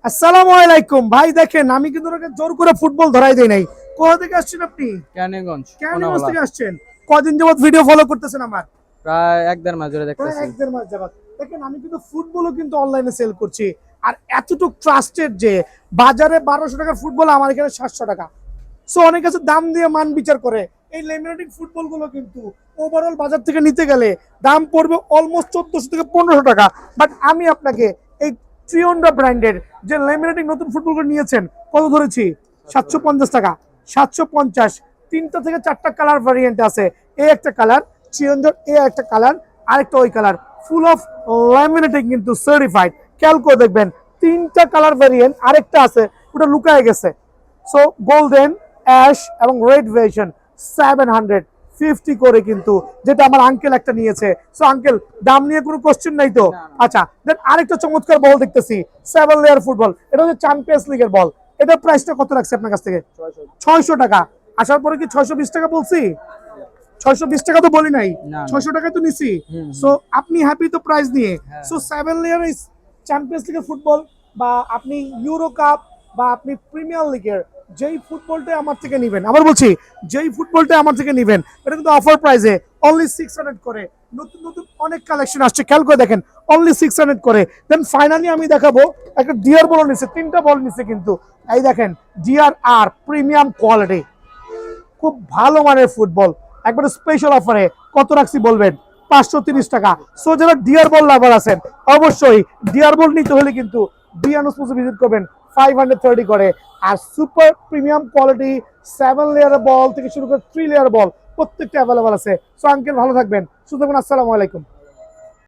আসসালামু আলাইকুম ভাই। দেখেন আমি কিন্তু ওনাকে জোর করে ফুটবল ধরাই দেই নাই। কোথা থেকে আসছেন আপনি? ক্যানিগঞ্জ ক্যানিগঞ্জ কোনাবালা। থেকে আসছেন। কদিন যাবত ভিডিও ফলো করতেছেন আমার? প্রায় ১-১.৫ মাস ধরে প্রায় দেখতেছি। ১-১.৫ মাস যাবত। দেখেন আমি কিন্তু ফুটবলও কিন্তু অনলাইনে সেল করছি। আর এতটুকু ট্রাস্টেড যে বাজারে ১২০০ টাকার ফুটবল আমার এখানে ৭০০ টাকা। সো অনেক কাছে দাম দিয়ে মান বিচার করে। এই লেমিনেটিং ফুটবল গুলো কিন্তু ওভারঅল বাজার থেকে নিতে গেলে দাম পড়বে অলমোস্ট ১৪০০ থেকে ১৫০০ টাকা। বাট আমি আপনাকে এই ট্রিয়ন্ডা ব্র্যান্ডের যে লেমিনেটিং নতুন ফুটবলগুলো নিয়েছেন কত ধরেছি? ৭৫০ টাকা। ৭৫০। ৩টা থেকে ৪টা কালার ভ্যারিয়েন্ট আছে। এই একটা কালার ট্রিয়ন্ডার, এই একটা কালার, আরেকটা ওই কালার। ফুল অফ ল্যামিনেটিং কিন্তু সার্টিফাইড। খেয়াল করে দেখবেন 3টা কালার ভ্যারিয়েন্ট, আরেকটা আছে ওটা লুকায় গেছে। সো গোল্ডেন, অ্যাশ এবং রেড ভার্সন 750 করে কিন্তু, যেটা আমার আঙ্কেল একটা নিয়েছে। সো আঙ্কেল দাম নিয়ে কোনো কোশ্চেন নাই তো? আচ্ছা, দেন আরেকটা চমৎকার বল দেখতেছি, 7 লেয়ার ফুটবল। এটা হচ্ছে চ্যাম্পিয়ন্স লিগের বল। এটার প্রাইসটা কত রাখছে আপনার কাছ থেকে? ৬০০ টাকা। আসার পরে কি ৬২০ টাকা বলছি? ৬২০ টাকা তো বলি নাই, না, না। ৬০০ টাকা তো নিছি। হুম, সো হুম। আপনি হ্যাপি তো প্রাইস নিয়ে? হ্যাঁ, সো হ্যাঁ। 7 লেয়ার চ্যাম্পিয়ন্স লিগের ফুটবল, বা আপনি ইউরো কাপ, বা আপনি প্রিমিয়ার লিগের যেই ফুটবলটা আমার থেকে নিবেন, আবার বলছি যেই ফুটবলটা আমার থেকে নিবেন, এটা কিন্তু অফার প্রাইসে অনলি 600 করে। নতুন নতুন অনেক কালেকশন আসছে, খেয়াল করে দেখেন। অনলি 600 করে। দেন ফাইনালি আমি দেখাবো একটা ডিআর বল নিচ্ছে, 3টা বল নিচ্ছে কিন্তু। এই দেখেন, ডিআর আর প্রিমিয়াম কোয়ালিটি, খুব ভালো মানের ফুটবল, একবার স্পেশাল অফারে। কত রাখছি বলবেন? 530 টাকা। সো যারা ডিয়ার বল লাভার আছেন, অবশ্যই ডিয়ার বল নিতে হলে কিন্তু বিয়ানো স্পোর্টস ভিজিট করবেন। 530 করে। আর সুপার প্রিমিয়াম কোয়ালিটি 7 লেয়ার বল থেকে শুরু করে 3 লেয়ার বল প্রত্যেকটা অ্যাভেলেবল আছে। সো আঙ্কেল ভালো থাকবেন, সুতরাং আসসালামু আলাইকুম।